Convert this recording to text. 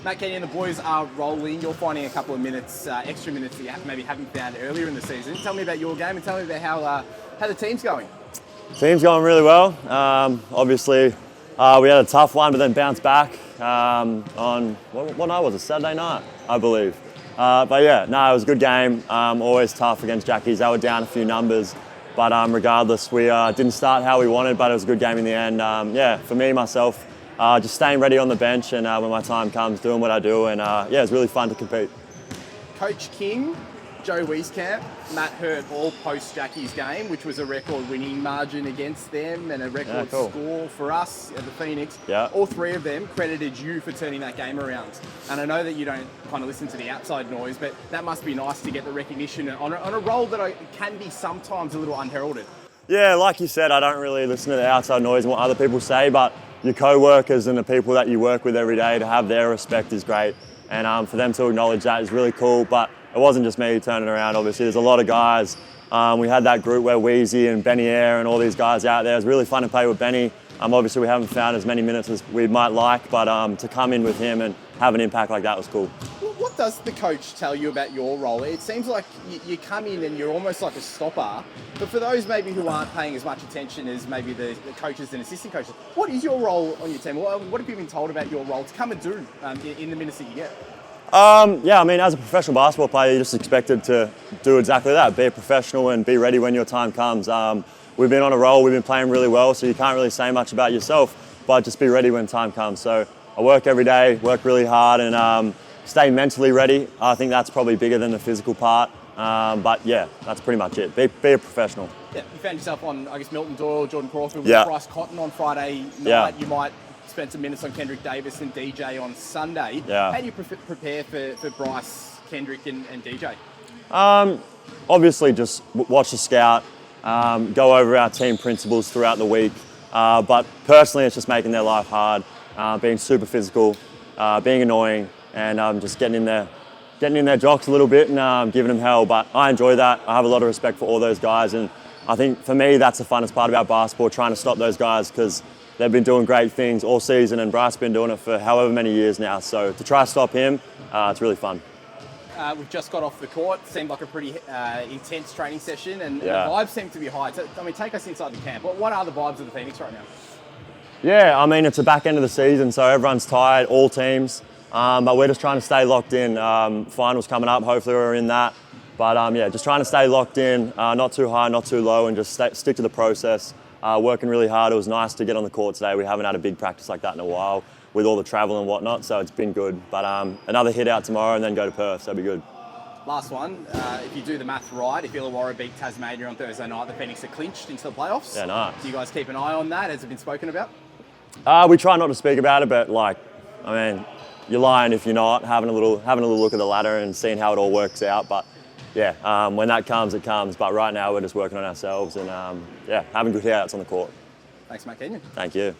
Matt Kenyon, the boys are rolling. You're finding a couple of minutes, extra minutes that you maybe haven't found earlier in the season. Tell me about your game and tell me about how the team's going. Team's going really well. Obviously, we had a tough one, but then bounced back on, what night was it? Saturday night, I believe. But yeah, no, it was a good game. Always tough against Jackies. They were down a few numbers. But regardless, we didn't start how we wanted, but it was a good game in the end. Yeah, for me, myself, just staying ready on the bench and when my time comes, doing what I do. And yeah, it's really fun to compete. Coach King, Joe Wieskamp, Matt Hurt all post-Jackies game, which was a record winning margin against them and a record score for us at the Phoenix. Yeah. All three of them credited you for turning that game around. And I know that you don't kind of listen to the outside noise, but that must be nice to get the recognition on a role that can be sometimes a little unheralded. Yeah, like you said, I don't really listen to the outside noise and what other people say, but your co-workers and the people that you work with every day, to have their respect is great. And for them to acknowledge that is really cool. But it wasn't just me turning around, obviously. There's a lot of guys. We had that group where Wheezy and Benny Air and all these guys out there. It was really fun to play with Benny. Obviously, we haven't found as many minutes as we might like, but to come in with him and have an impact like that was cool. What does the coach tell you about your role? It seems like you come in and you're almost like a stopper, but for those maybe who aren't paying as much attention as maybe the coaches and assistant coaches, what is your role on your team? What have you been told about your role to come and do in the minutes that you get? Yeah, I mean, as a professional basketball player, you're just expected to do exactly that, be a professional and be ready when your time comes. We've been on a roll, we've been playing really well, so you can't really say much about yourself, but just be ready when time comes. So I work every day, work really hard, and stay mentally ready. I think that's probably bigger than the physical part. But yeah, that's pretty much it. Be a professional. Yeah, you found yourself on, I guess, Milton Doyle, Jordan Crawford, with Bryce Cotton on Friday night. Yeah. You might spend some minutes on Kendrick Davis and DJ on Sunday. Yeah. How do you prepare for Bryce, Kendrick and DJ? Obviously, just watch the scout, go over our team principles throughout the week. But personally, it's just making their life hard, being super physical, being annoying, and just getting in their jocks a little bit and giving them hell. But I enjoy that. I have a lot of respect for all those guys, and I think for me that's the funnest part about basketball, trying to stop those guys, because they've been doing great things all season, and Bryce has been doing it for however many years now. So to try to stop him, it's really fun. We've just got off the court. Seemed like a pretty intense training session, and the vibes seem to be high. So, I mean, take us inside the camp. What are the vibes of the Phoenix right now? Yeah, I mean, it's the back end of the season, so everyone's tired, all teams. But we're just trying to stay locked in. Finals coming up, hopefully we're in that. But yeah, just trying to stay locked in, not too high, not too low, and just stick to the process. Working really hard. It was nice to get on the court today. We haven't had a big practice like that in a while with all the travel and whatnot, so it's been good. But another hit out tomorrow and then go to Perth, so it'll be good. Last one, if you do the math right, if Illawarra beat Tasmania on Thursday night, the Phoenix are clinched into the playoffs. Yeah, nice. Do you guys keep an eye on that? Has it been spoken about? We try not to speak about it, but I mean, you're lying if you're not having a little look at the ladder and seeing how it all works out. But yeah, when that comes, it comes. But right now we're just working on ourselves and yeah, having good hit outs on the court. Thanks, Matt Kenyon. Thank you.